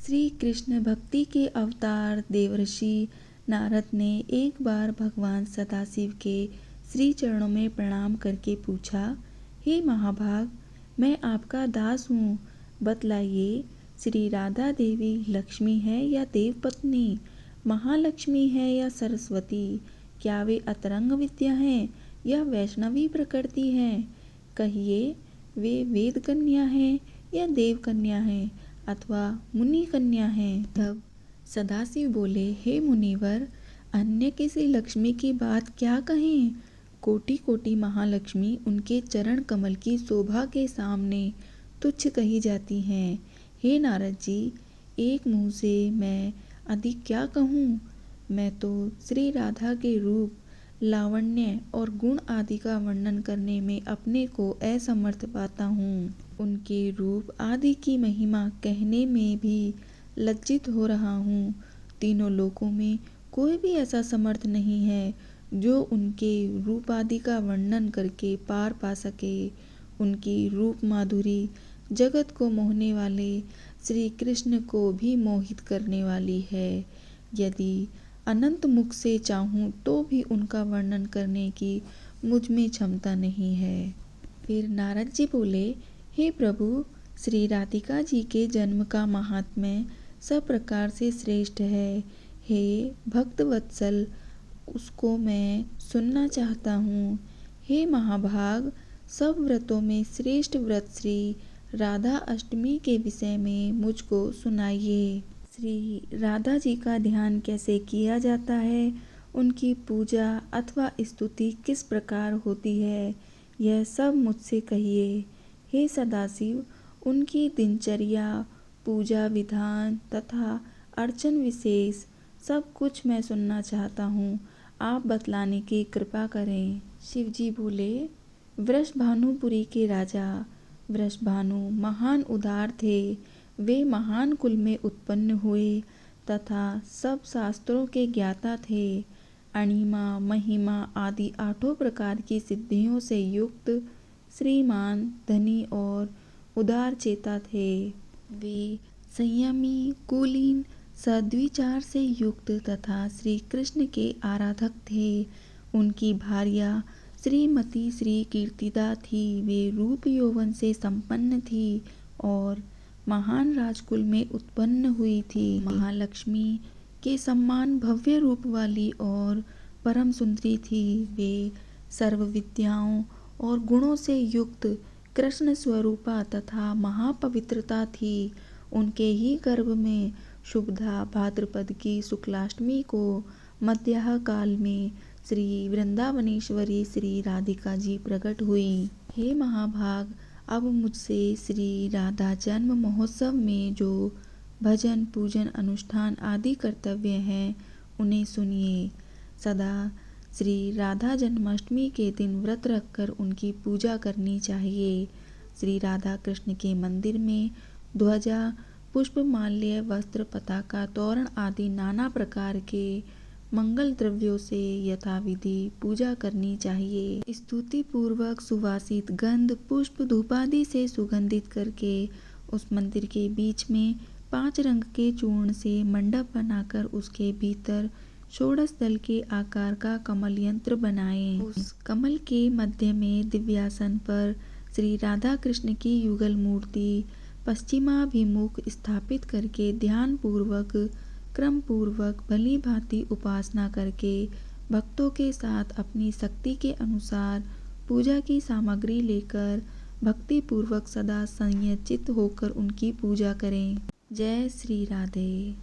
श्री कृष्ण भक्ति के अवतार देवर्षि नारद ने एक बार भगवान सदाशिव के श्री चरणों में प्रणाम करके पूछा, हे महाभाग, मैं आपका दास हूँ, बतलाइए, श्री राधा देवी लक्ष्मी है या देवपत्नी, महालक्ष्मी है या सरस्वती, क्या वे अतरंग विद्या हैं या वैष्णवी प्रकृति हैं? कहिए, वे वेद कन्या हैं या देव कन्या हैं अथवा मुनि कन्या हैं? तब सदाशिव बोले, हे मुनिवर, अन्य किसी लक्ष्मी की बात क्या कहें? कोटि कोटि महालक्ष्मी उनके चरण कमल की शोभा के सामने तुच्छ कही जाती हैं। हे नारद जी, एक मुंह से मैं अधिक क्या कहूँ? मैं तो श्री राधा के रूप, लावण्य और गुण आदि का वर्णन करने में अपने को असमर्थ पाता हूँ। उनके रूप आदि की महिमा कहने में भी लज्जित हो रहा हूँ। तीनों लोकों में कोई भी ऐसा समर्थ नहीं है जो उनके रूप आदि का वर्णन करके पार पा सके। उनकी रूप माधुरी जगत को मोहने वाले श्री कृष्ण को भी मोहित करने वाली है। यदि अनंत मुख से चाहूँ तो भी उनका वर्णन करने की मुझ में क्षमता नहीं है। फिर नारद जी बोले, हे प्रभु, श्री राधिका जी के जन्म का महात्म्य सब प्रकार से श्रेष्ठ है। हे भक्त वत्सल, उसको मैं सुनना चाहता हूँ। हे महाभाग, सब व्रतों में श्रेष्ठ व्रत श्री राधा अष्टमी के विषय में मुझको सुनाइए। श्री राधा जी का ध्यान कैसे किया जाता है, उनकी पूजा अथवा स्तुति किस प्रकार होती है, यह सब मुझसे कहिए। हे सदाशिव, उनकी दिनचर्या, पूजा विधान तथा अर्चन विशेष सब कुछ मैं सुनना चाहता हूँ। आप बतलाने की कृपा करें। शिव जी बोले, वृषभानुपुरी के राजा वृषभानु महान उदार थे। वे महान कुल में उत्पन्न हुए तथा सब शास्त्रों के ज्ञाता थे। अणिमा, महिमा आदि 8 प्रकार की सिद्धियों से युक्त श्रीमान, धनी और उदार चेता थे। वे संयमी, कुलीन, सद्विचार से युक्त तथा श्री कृष्ण के आराधक थे। उनकी भार्या श्रीमती श्री कीर्तिदा थी। वे रूप यौवन से संपन्न थी और महान राजकुल में उत्पन्न हुई थी। महालक्ष्मी के समान भव्य रूप वाली और परम सुंदरी थी। वे सर्व विद्याओं और गुणों से युक्त कृष्ण स्वरूपा तथा महापवित्रता थी। उनके ही गर्भ में शुभदा भाद्रपद की शुक्लाष्टमी को मध्याह्न काल में श्री वृंदावनेश्वरी श्री राधिका जी प्रकट हुई। हे महाभाग, अब मुझसे श्री राधा जन्म महोत्सव में जो भजन, पूजन, अनुष्ठान आदि कर्तव्य हैं उन्हें सुनिए। सदा श्री राधा जन्माष्टमी के दिन व्रत रखकर उनकी पूजा करनी चाहिए। श्री राधा कृष्ण के मंदिर में ध्वजा, पुष्प, माल्य, वस्त्र, पताका, तोरण आदि नाना प्रकार के मंगल द्रव्यों से यथाविधि पूजा करनी चाहिए। स्तुति पूर्वक सुवासित गंध, पुष्प, धूप आदि से सुगंधित करके उस मंदिर के बीच में 5 रंग के चूर्ण से मंडप बनाकर उसके भीतर षोडश दल के आकार का कमल यंत्र बनाएं। उस कमल के मध्य में दिव्यासन पर श्री राधा कृष्ण की युगल मूर्ति पश्चिमाभिमुख स्थापित करके ध्यान पूर्वक, क्रम पूर्वक, भली भांति उपासना करके भक्तों के साथ अपनी शक्ति के अनुसार पूजा की सामग्री लेकर भक्ति पूर्वक सदा संयचित होकर उनकी पूजा करें। जय श्री राधे।